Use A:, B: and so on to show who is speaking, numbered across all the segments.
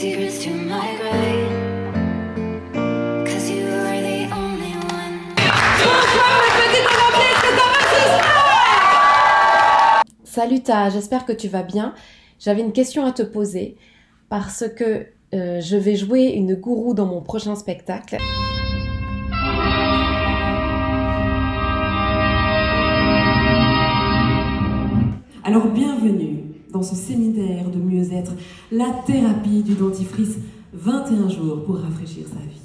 A: secrets to my grave. 'Cause you were the only one.
B: Salut Ta, j'espère que tu vas bien. J'avais une question à te poser parce que je vais jouer une gourou dans mon prochain spectacle.
C: Alors bienvenue dans ce séminaire de mieux-être, la thérapie du dentifrice, 21 jours pour rafraîchir sa vie.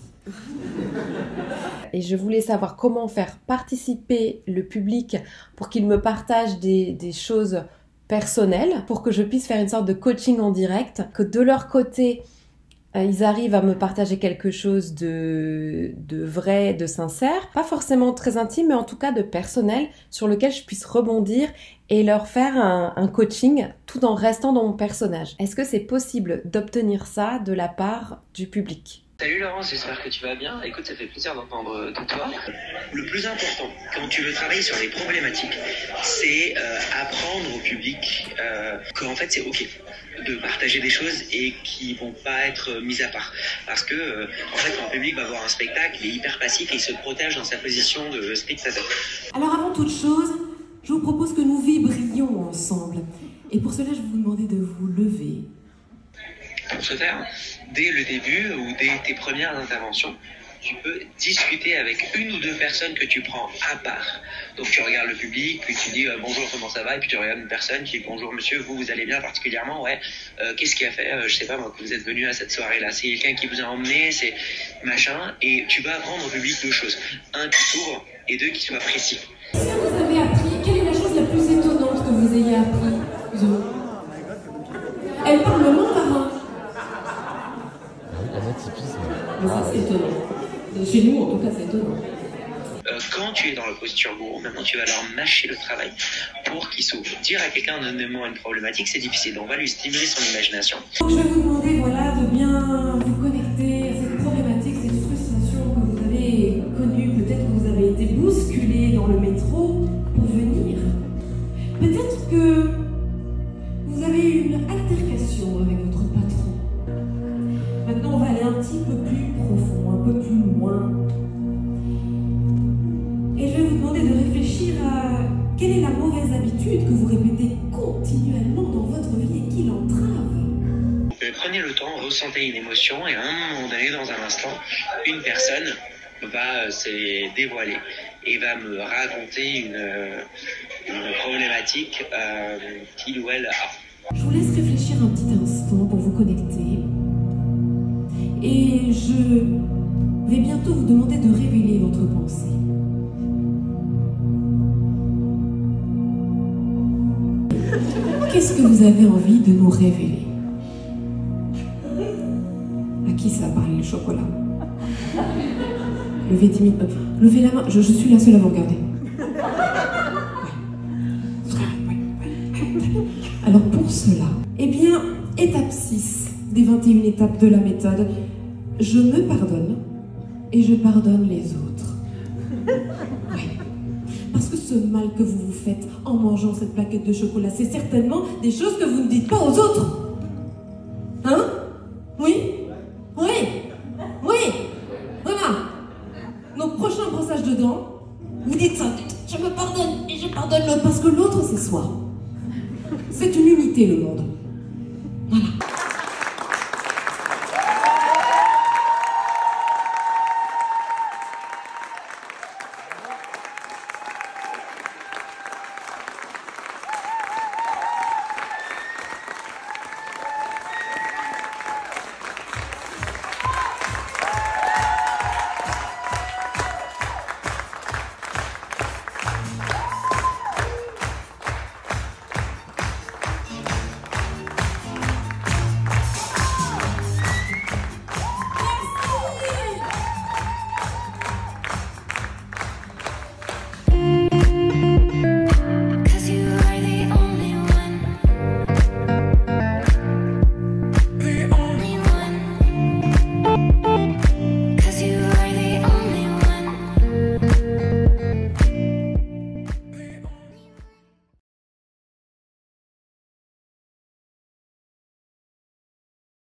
B: Et je voulais savoir comment faire participer le public pour qu'il me partage des choses personnelles, pour que je puisse faire une sorte de coaching en direct, que de leur côté, ils arrivent à me partager quelque chose de vrai, de sincère, pas forcément très intime, mais en tout cas de personnel, sur lequel je puisse rebondir et leur faire un coaching tout en restant dans mon personnage. Est-ce que c'est possible d'obtenir ça de la part du public ?
D: Salut Laurence, j'espère que tu vas bien. Écoute, ça fait plaisir d'entendre de toi. Le plus important, quand tu veux travailler sur les problématiques, c'est apprendre au public qu'en fait c'est ok de partager des choses et qui vont pas être mises à part. Parce que en fait, quand un public va voir un spectacle, il est hyper passif et il se protège dans sa position de spectateur.
C: Alors avant toute chose, je vous propose que nous vibrions ensemble. Et pour cela, je vais vous demander de vous lever.
D: Pour ce faire, dès le début ou dès tes premières interventions, tu peux discuter avec une ou deux personnes que tu prends à part. Donc tu regardes le public, puis tu dis bonjour, comment ça va, et puis tu regardes une personne qui dit bonjour monsieur, vous allez bien particulièrement, ouais, qu'est-ce qui a fait, je sais pas moi, que vous êtes venu à cette soirée-là, c'est quelqu'un qui vous a emmené, c'est machin, et tu vas apprendre au public deux choses, un qui s'ouvre et deux qui soit précis.
C: Qu'est-ce que vous avez appris? Quelle est la chose la plus étonnante que vous ayez appris? Elle parle le mandarin. Mais ça c'est étonnant. Chez nous en tout cas c'est étonnant.
D: Quand tu es dans la posture gourou, maintenant tu vas leur mâcher le travail pour qu'ils s'ouvrent. Dire à quelqu'un donne-moi une problématique, c'est difficile, donc on va lui stimuler son imagination.
C: Donc je vais vous demander voilà, de bien vous connecter à cette problématique, cette frustration que vous avez connue. Peut-être que vous avez été bousculé dans le métro pour venir. Peut-être que vous avez eu une altercation avec votre patron. Maintenant on va aller un petit peu plus profond, un peu plus loin. Et je vais vous demander de réfléchir à quelle est la mauvaise habitude que vous répétez continuellement dans votre vie et qui l'entrave.
D: Prenez le temps, ressentez une émotion et à un moment donné, dans un instant, une personne va se dévoiler et va me raconter une problématique qu'il ou elle a.
C: Je vous laisse réfléchir un petit instant pour vous connecter. Et je vais bientôt vous demander de révéler votre pensée. Qu'est-ce que vous avez envie de nous révéler? À qui ça a parlé le chocolat? Levez 10 minutes. Levez la main, je suis la seule à vous regarder. Alors pour cela, eh bien, étape 6 des 21 étapes de la méthode, je me pardonne et je pardonne les autres. Ouais. Parce que ce mal que vous vous faites en mangeant cette plaquette de chocolat, c'est certainement des choses que vous ne dites pas aux autres. Hein? Oui? Oui? Oui? Voilà. Donc prochain brossage de dents, vous dites ça. Je me pardonne et je pardonne l'autre parce que l'autre c'est soi. C'est une unité le monde. Voilà.